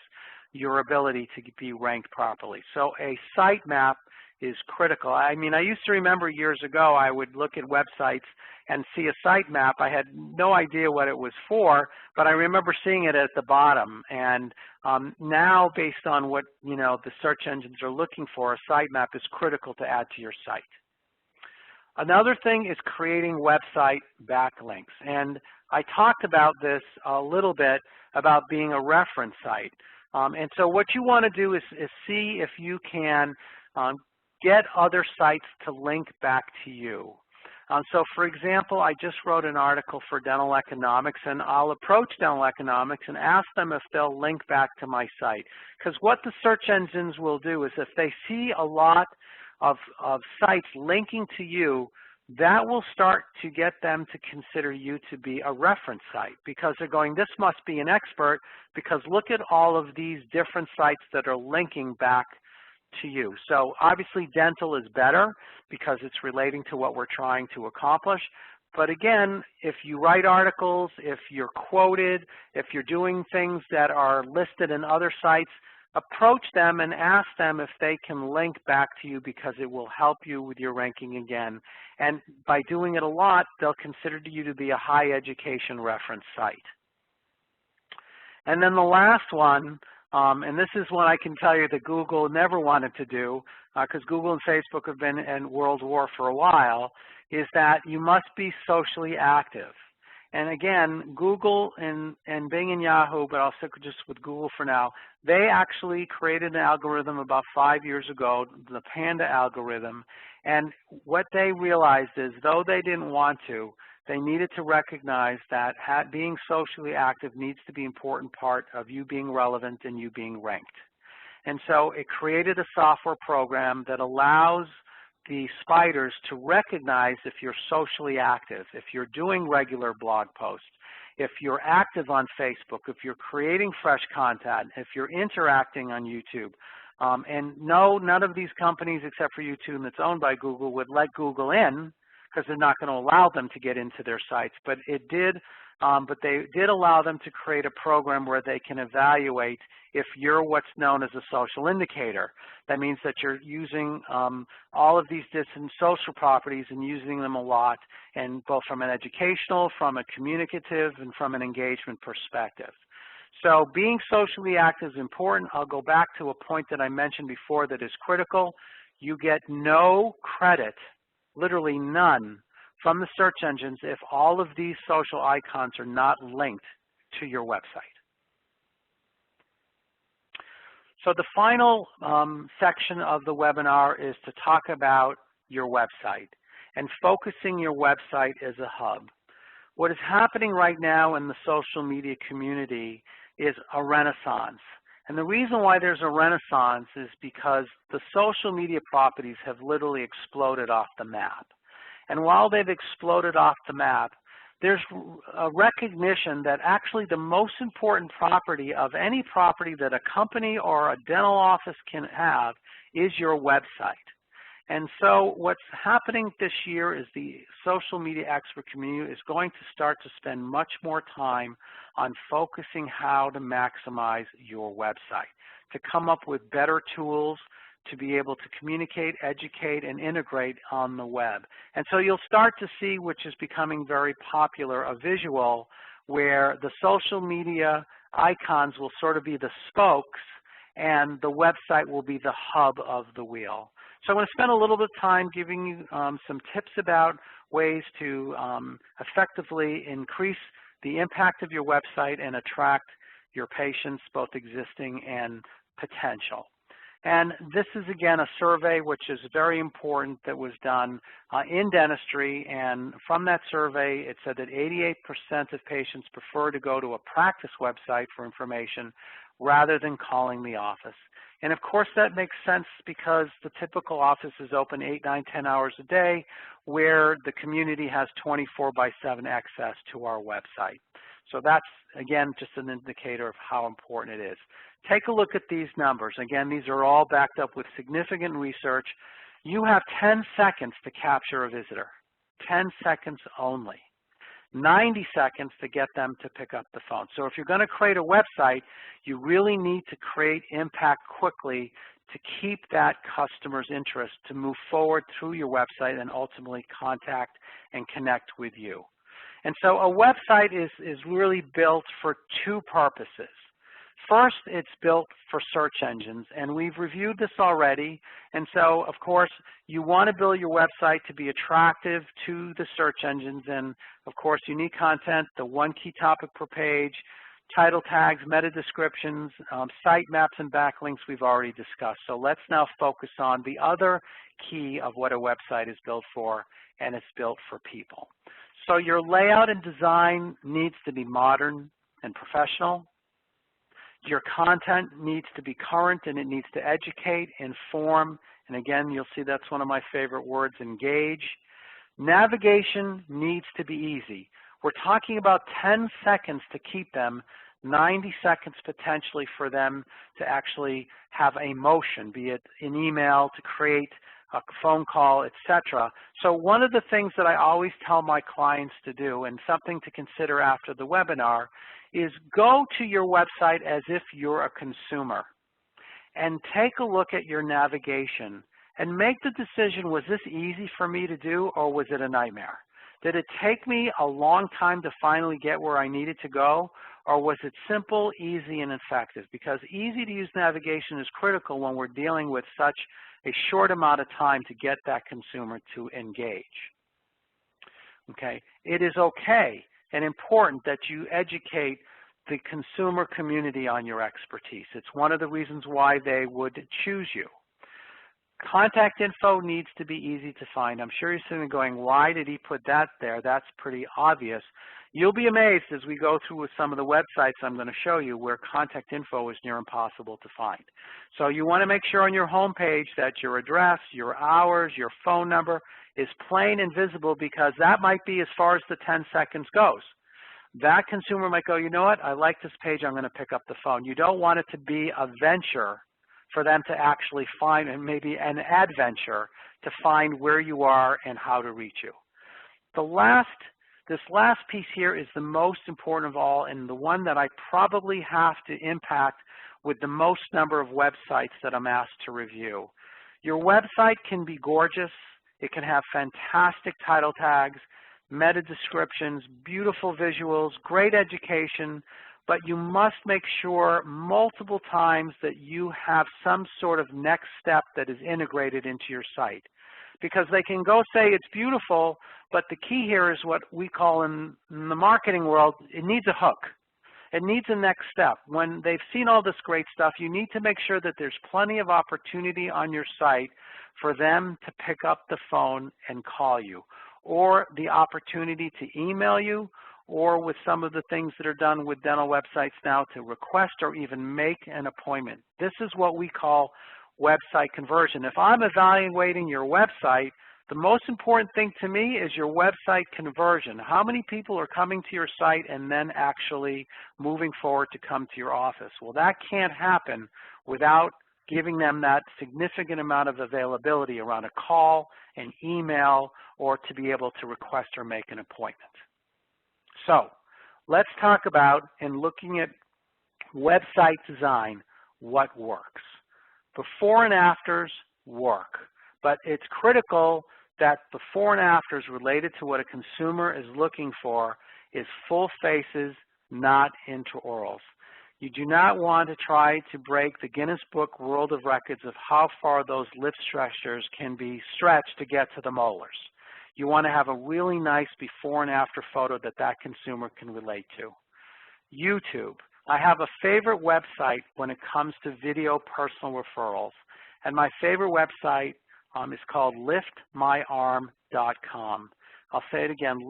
your ability to be ranked properly. So a sitemap is critical. I mean, I used to remember years ago I would look at websites and see a sitemap. I had no idea what it was for, but I remember seeing it at the bottom. And now, based on what, you know, the search engines are looking for, a sitemap is critical to add to your site. Another thing is creating website backlinks. And I talked about this a little bit about being a reference site. And so what you want to do is see if you can get other sites to link back to you. So for example, I just wrote an article for dental economics, and I'll approach dental economics and ask them if they'll link back to my site. Because what the search engines will do is if they see a lot of sites linking to you, that will start to get them to consider you to be a reference site, because they're going, this must be an expert, because look at all of these different sites that are linking back to you. So obviously dental is better because it's relating to what we're trying to accomplish. But again, if you write articles, if you're quoted, if you're doing things that are listed in other sites, approach them and ask them if they can link back to you, because it will help you with your ranking again. And by doing it a lot, they'll consider you to be a high education reference site. And then the last one, and this is one I can tell you that Google never wanted to do, because Google and Facebook have been in World War for a while, is that you must be socially active. And again, Google and Bing and Yahoo, but I'll stick just with Google for now, they actually created an algorithm about 5 years ago, the Panda algorithm. And what they realized is, though they didn't want to, they needed to recognize that being socially active needs to be an important part of you being relevant and you being ranked. And so it created a software program that allows the spiders to recognize if you're socially active, if you're doing regular blog posts, if you're active on Facebook, if you're creating fresh content, if you're interacting on YouTube. And no, none of these companies except for YouTube that's owned by Google would let Google in, because they're not going to allow them to get into their sites. But it did, but they did allow them to create a program where they can evaluate if you're what's known as a social indicator. That means that you're using all of these different social properties and using them a lot, and both from an educational, from a communicative, and from an engagement perspective. So being socially active is important. I'll go back to a point that I mentioned before that is critical. You get no credit, literally none, from the search engines if all of these social icons are not linked to your website. So the final section of the webinar is to talk about your website and focusing your website as a hub. What is happening right now in the social media community is a renaissance. And the reason why there's a renaissance is because the social media properties have literally exploded off the map. And while they've exploded off the map, there's a recognition that actually the most important property of any property that a company or a dental office can have is your website. And so what's happening this year is the social media expert community is going to start to spend much more time on focusing how to maximize your website, to come up with better tools to be able to communicate, educate, and integrate on the web. And so you'll start to see, which is becoming very popular, a visual where the social media icons will sort of be the spokes and the website will be the hub of the wheel. So I'm going to spend a little bit of time giving you some tips about ways to effectively increase the impact of your website and attract your patients, both existing and potential. And this is, again, a survey which is very important that was done in dentistry. And from that survey, it said that 88% of patients prefer to go to a practice website for information rather than calling the office. And of course that makes sense because the typical office is open 8, 9, 10 hours a day, where the community has 24/7 access to our website. So that's, again, just an indicator of how important it is. Take a look at these numbers. Again, these are all backed up with significant research. You have 10 seconds to capture a visitor, 10 seconds only. 90 seconds to get them to pick up the phone. So if you're going to create a website, you really need to create impact quickly to keep that customer's interest to move forward through your website and ultimately contact and connect with you. And so a website is really built for two purposes. First, it's built for search engines, and we've reviewed this already. And so, of course, you want to build your website to be attractive to the search engines. And, of course, unique content, the one key topic per page, title tags, meta descriptions, site maps, and backlinks we've already discussed. So let's now focus on the other key of what a website is built for, and it's built for people. So your layout and design needs to be modern and professional. Your content needs to be current, and it needs to educate, inform, and again, you'll see that's one of my favorite words, engage. Navigation needs to be easy. We're talking about 10 seconds to keep them, 90 seconds potentially for them to actually have a motion, be it an email, to create a phone call, etc. So one of the things that I always tell my clients to do, and something to consider after the webinar, is go to your website as if you're a consumer and take a look at your navigation and make the decision, was this easy for me to do or was it a nightmare? Did it take me a long time to finally get where I needed to go, or was it simple, easy, and effective? Because easy to use navigation is critical when we're dealing with such a short amount of time to get that consumer to engage. Okay, it is okay and important that you educate the consumer community on your expertise. It's one of the reasons why they would choose you. Contact info needs to be easy to find. I'm sure you're sitting there going, why did he put that there? That's pretty obvious. You'll be amazed as we go through with some of the websites I'm going to show you where contact info is near impossible to find. So you want to make sure on your home page that your address, your hours, your phone number is plain and visible, because that might be as far as the 10 seconds goes. That consumer might go, you know what, I like this page, I'm going to pick up the phone. You don't want it to be a venture for them to actually find, and maybe an adventure to find where you are and how to reach you. This last piece here is the most important of all, and the one that I probably have to impact with the most number of websites that I'm asked to review. Your website can be gorgeous. It can have fantastic title tags, meta descriptions, beautiful visuals, great education, but you must make sure multiple times that you have some sort of next step that is integrated into your site. Because they can go say it's beautiful, but the key here is what we call in the marketing world, it needs a hook. It needs a next step. When they've seen all this great stuff, you need to make sure that there's plenty of opportunity on your site for them to pick up the phone and call you, or the opportunity to email you, or with some of the things that are done with dental websites now to request or even make an appointment. This is what we call website conversion. If I'm evaluating your website, the most important thing to me is your website conversion. How many people are coming to your site and then actually moving forward to come to your office? Well, that can't happen without giving them that significant amount of availability around a call, an email, or to be able to request or make an appointment. So let's talk about, in looking at website design, what works. Before and afters work, but it's critical that before and afters related to what a consumer is looking for is full faces, not intraorals. You do not want to try to break the Guinness Book World of Records of how far those lip stretchers can be stretched to get to the molars. You want to have a really nice before and after photo that that consumer can relate to. YouTube. I have a favorite website when it comes to video personal referrals, and my favorite website is called liftmyarm.com. I'll say it again,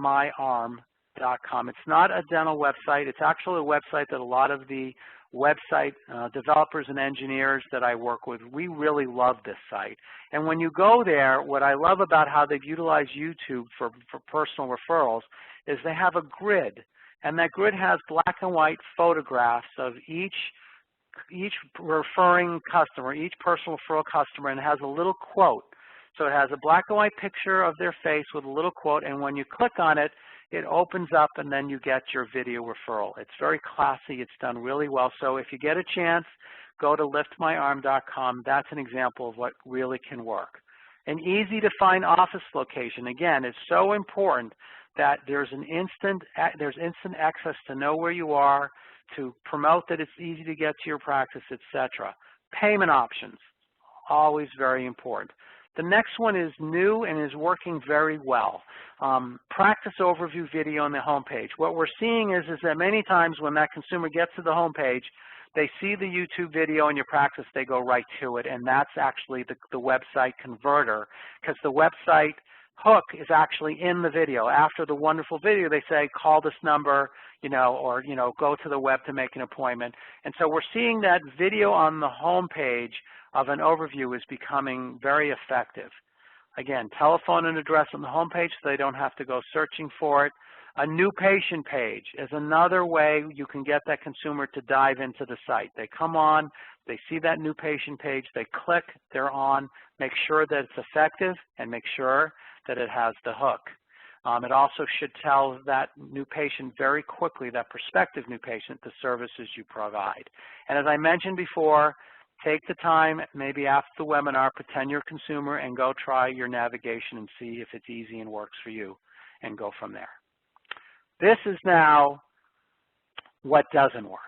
liftmyarm.com. It's not a dental website. It's actually a website that a lot of the website developers and engineers that I work with, we really love this site. And when you go there, what I love about how they've utilized YouTube for personal referrals is they have a grid. And that grid has black and white photographs of each referring customer, each personal referral customer, and it has a little quote. So it has a black and white picture of their face with a little quote, and when you click on it, it opens up and then you get your video referral. It's very classy. It's done really well. So if you get a chance, go to liftmyarm.com. That's an example of what really can work. An easy to find office location, again, is so important that there's instant access to know where you are, to promote that it's easy to get to your practice, etc. Payment options, always very important. The next one is new and is working very well. Practice overview video on the homepage. What we're seeing is that many times when that consumer gets to the homepage, they see the YouTube video in your practice, they go right to it, and that's actually the website converter, because the website hook is actually in the video. After the wonderful video, they say, call this number, or go to the web to make an appointment. And so we're seeing that video on the home page of an overview is becoming very effective. Again, telephone and address on the home page so they don't have to go searching for it. A new patient page is another way you can get that consumer to dive into the site. They come on, they see that new patient page, they click, they're on, make sure that it's effective, and make sure that it has the hook. It also should tell that new patient very quickly, that prospective new patient, the services you provide. And as I mentioned before, take the time, maybe after the webinar, pretend you're a consumer and go try your navigation and see if it's easy and works for you, and go from there. This is now what doesn't work.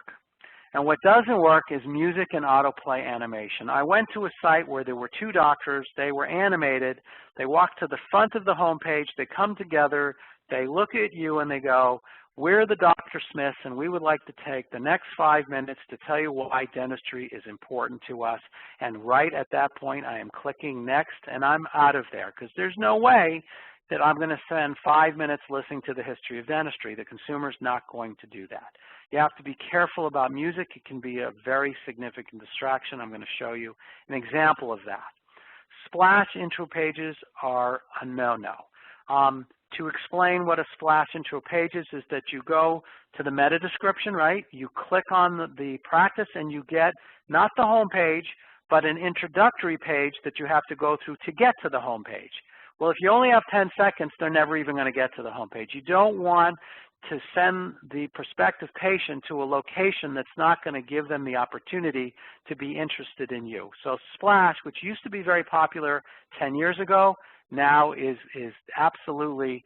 And what doesn't work is music and autoplay animation. I went to a site where there were two doctors. They were animated. They walk to the front of the home page. They come together. They look at you and they go, we're the Dr. Smiths, and we would like to take the next 5 minutes to tell you why dentistry is important to us. And right at that point, I am clicking next, and I'm out of there, because there's no way that I'm going to spend 5 minutes listening to the history of dentistry. The consumer's not going to do that. You have to be careful about music. It can be a very significant distraction. I'm going to show you an example of that. Splash intro pages are a no-no. To explain what a splash intro page is that you go to the meta description, right? You click on the practice and you get not the home page, but an introductory page that you have to go through to get to the home page. Well, if you only have 10 seconds, they're never even going to get to the home page. You don't want to send the prospective patient to a location that's not going to give them the opportunity to be interested in you. So Splash, which used to be very popular 10 years ago, now is absolutely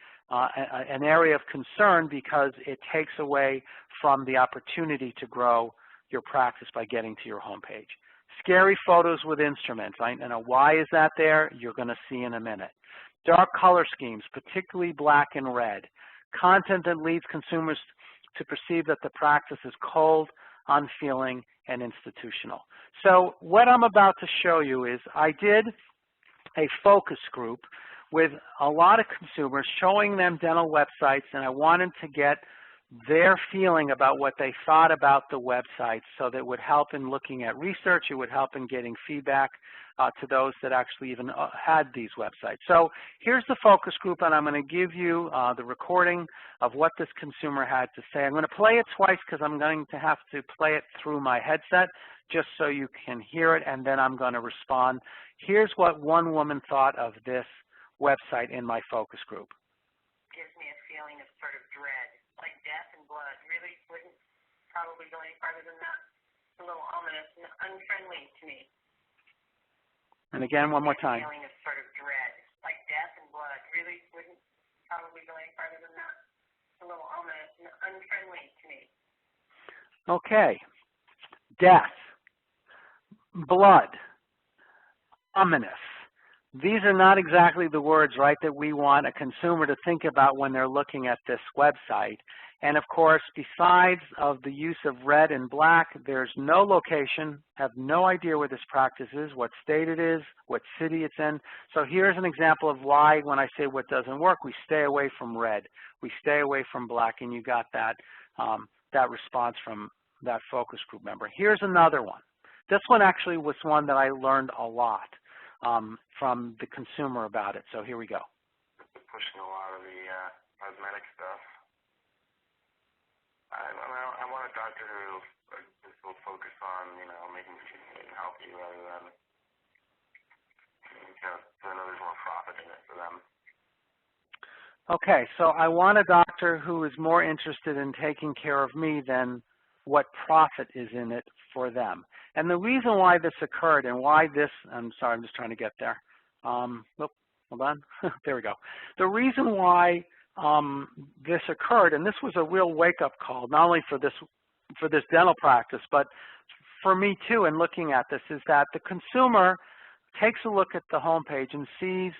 an area of concern because it takes away from the opportunity to grow your practice by getting to your homepage. Scary photos with instruments. I know why is that there? You're going to see in a minute. Dark color schemes, particularly black and red. Content that leads consumers to perceive that the practice is cold, unfeeling, and institutional. So what I'm about to show you is I did a focus group with a lot of consumers, showing them dental websites, and I wanted to get their feeling about what they thought about the websites, so that it would help in looking at research, it would help in getting feedback to those that actually even had these websites. So here's the focus group, and I'm going to give you the recording of what this consumer had to say. I'm going to play it twice because I'm going to have to play it through my headset just so you can hear it, and then I'm going to respond. Here's what one woman thought of this website in my focus group. Gives me a feeling of sort of dread, like death and blood. Really wouldn't probably go any farther than that. It's a little ominous and unfriendly to me. And again, one more time. Feeling of sort of dread, like death and blood. Really wouldn't probably go any farther than that. It's a little ominous and unfriendly to me. Okay. Death, blood, ominous. These are not exactly the words, right, that we want a consumer to think about when they're looking at this website. And of course, besides of the use of red and black, there's no location, have no idea where this practice is, what state it is, what city it's in. So here's an example of why, when I say what doesn't work, we stay away from red, we stay away from black, and you got that, that response from that focus group member. Here's another one. This one actually was one that I learned a lot from the consumer about it. So here we go. Pushing a lot of the cosmetic stuff. I want a doctor who just will focus on, making it healthy rather than, so I know there's more profit in it for them. Okay, so I want a doctor who is more interested in taking care of me than what profit is in it for them. And the reason why this occurred and why this, I'm sorry, I'm just trying to get there. Hold on. There we go. The reason why this occurred, and this was a real wake-up call, not only for this dental practice, but for me too in looking at this, is that the consumer takes a look at the homepage and sees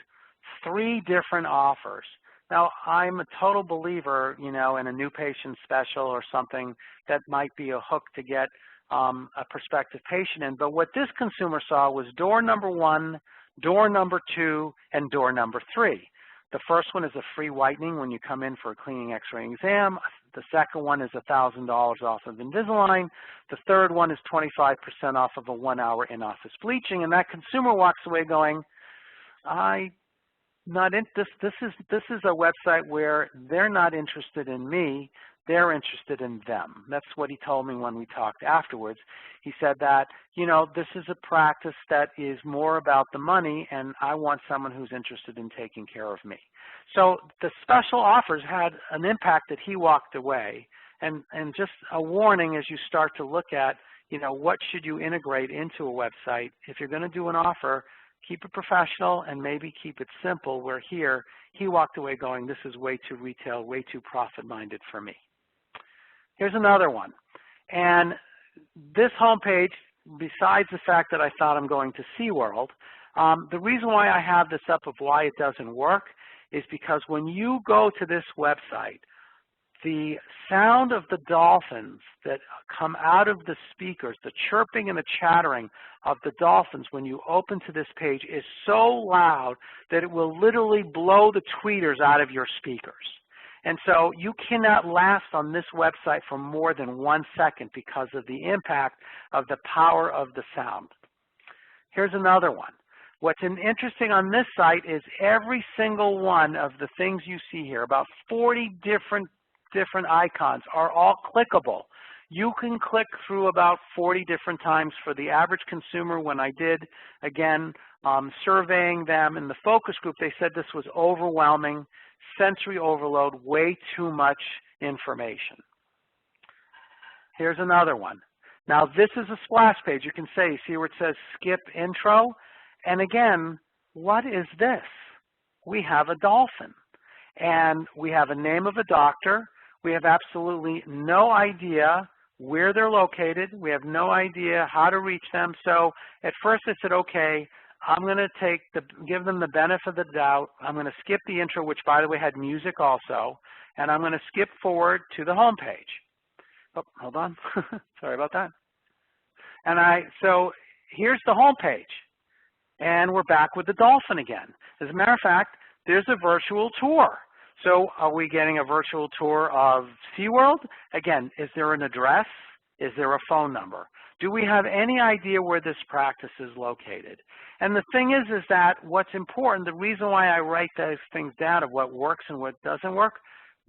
3 different offers. Now, I'm a total believer, in a new patient special or something that might be a hook to get a prospective patient in. But what this consumer saw was door number 1, door number 2, and door number 3. The first one is a free whitening when you come in for a cleaning x-ray exam. The second one is $1,000 off of Invisalign. The third one is 25% off of a 1-hour in-office bleaching. And that consumer walks away going, this is a website where they're not interested in me, they're interested in them. That's what he told me when we talked afterwards. He said that, this is a practice that is more about the money, and I want someone who's interested in taking care of me. So the special offers had an impact that he walked away. And just a warning as you start to look at, what should you integrate into a website. If you're going to do an offer, keep it professional and maybe keep it simple, where here he walked away going, this is way too retail, way too profit-minded for me. Here's another one. And this homepage, besides the fact that I thought I'm going to SeaWorld, the reason why I have this up of why it doesn't work is because when you go to this website, the sound of the dolphins that come out of the speakers, the chirping and the chattering of the dolphins when you open to this page is so loud that it will literally blow the tweeters out of your speakers. And so you cannot last on this website for more than 1 second because of the impact of the power of the sound. Here's another one. What's interesting on this site is every single one of the things you see here, about 40 different icons, are all clickable. You can click through about 40 different times. For the average consumer, when I did, again, surveying them in the focus group, they said this was overwhelming, sensory overload, way too much information. Here's another one. Now, this is a splash page. You can see where it says skip intro. And again, what is this? We have a dolphin. and we have a name of a doctor. We have absolutely no idea where they're located. We have no idea how to reach them. So at first I said, okay, I'm going to give them the benefit of the doubt. I'm going to skip the intro, which by the way had music also, and I'm going to skip forward to the home page. Oh, hold on. Sorry about that. So here's the home page, and we're back with the dolphin again. As a matter of fact, there's a virtual tour. So are we getting a virtual tour of SeaWorld? Again, is there an address? Is there a phone number? Do we have any idea where this practice is located? And the thing is that what's important, the reason why I write those things down of what works and what doesn't work,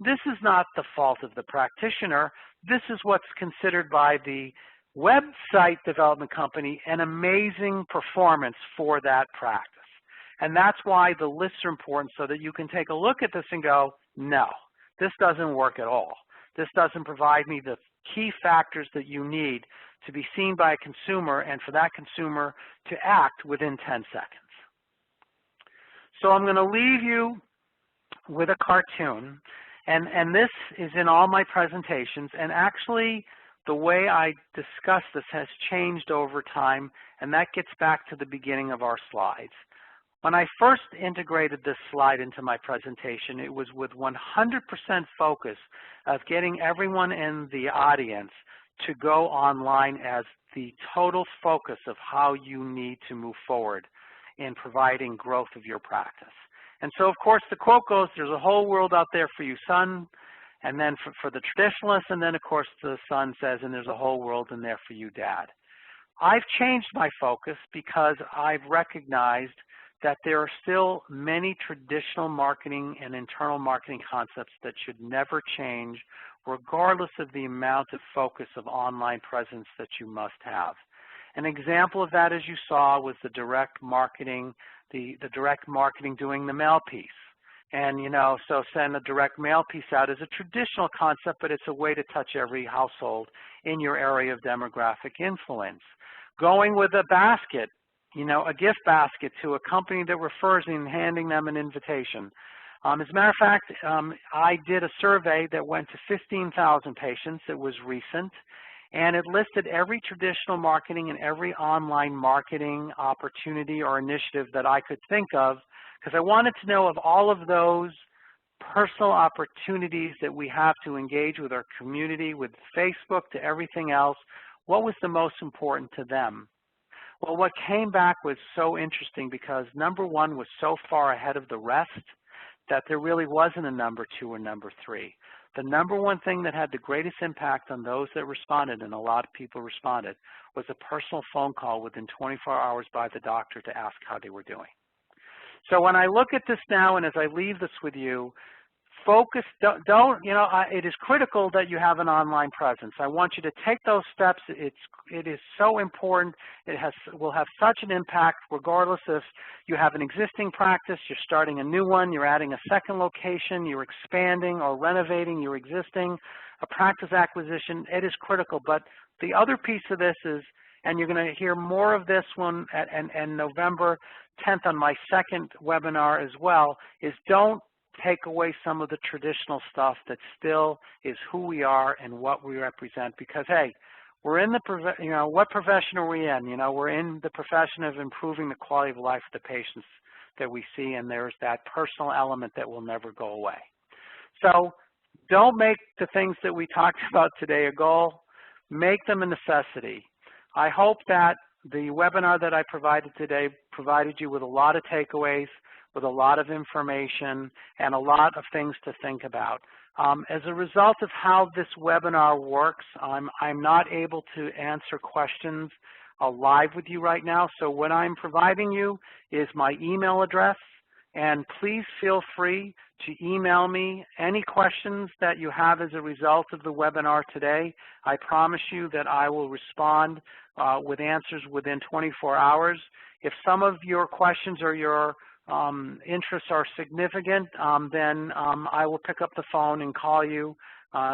this is not the fault of the practitioner. This is what's considered by the website development company an amazing performance for that practice. And that's why the lists are important, so that you can take a look at this and go, no, this doesn't work at all. This doesn't provide me the key factors that you need to be seen by a consumer and for that consumer to act within 10 seconds. So I'm going to leave you with a cartoon, and this is in all my presentations, and actually the way I discuss this has changed over time, and that gets back to the beginning of our slides. When I first integrated this slide into my presentation, it was with 100% focus of getting everyone in the audience to go online as the total focus of how you need to move forward in providing growth of your practice. And so, of course, the quote goes, there's a whole world out there for you, son, and then for the traditionalists, and then, of course, the son says, and there's a whole world in there for you, dad. I've changed my focus because I've recognized that there are still many traditional marketing and internal marketing concepts that should never change, regardless of the amount of focus of online presence that you must have. An example of that, as you saw, was the direct marketing, the direct marketing doing the mail piece. And, you know, so send a direct mail piece out is a traditional concept, but it's a way to touch every household in your area of demographic influence. Going with a basket, you know, a gift basket to a company that refers and handing them an invitation. As a matter of fact, I did a survey that went to 15,000 patients. It was recent, and it listed every traditional marketing and every online marketing opportunity or initiative that I could think of, because I wanted to know of all of those personal opportunities that we have to engage with our community, with Facebook to everything else, what was the most important to them? Well, what came back was so interesting because number one was so far ahead of the rest that there really wasn't a number two or number three. The number one thing that had the greatest impact on those that responded, and a lot of people responded, was a personal phone call within 24 hours by the doctor to ask how they were doing. So when I look at this now and as I leave this with you, focus, it is critical that you have an online presence. I want you to take those steps. It is so important. It will have such an impact regardless if you have an existing practice, you're starting a new one, you're adding a second location, you're expanding or renovating your existing, a practice acquisition. It is critical. But the other piece of this is, and you're going to hear more of this one and November 10th on my second webinar as well, is don't take away some of the traditional stuff that still is who we are and what we represent, because hey, we're in the, what profession are we in? You know, we're in the profession of improving the quality of life of the patients that we see, and there's that personal element that will never go away. So don't make the things that we talked about today a goal, make them a necessity. I hope that the webinar that I provided today provided you with a lot of takeaways, with a lot of information and a lot of things to think about. As a result of how this webinar works, I'm not able to answer questions live with you right now. So what I'm providing you is my email address, and please feel free to email me any questions that you have as a result of the webinar today. I promise you that I will respond with answers within 24 hours. If some of your questions or your interests are significant, then I will pick up the phone and call you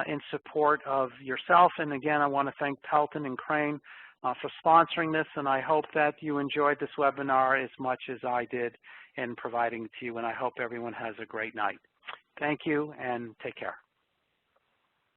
in support of yourself. And again, I want to thank Pelton and Crane for sponsoring this, and I hope that you enjoyed this webinar as much as I did in providing it to you, and I hope everyone has a great night. Thank you, and take care.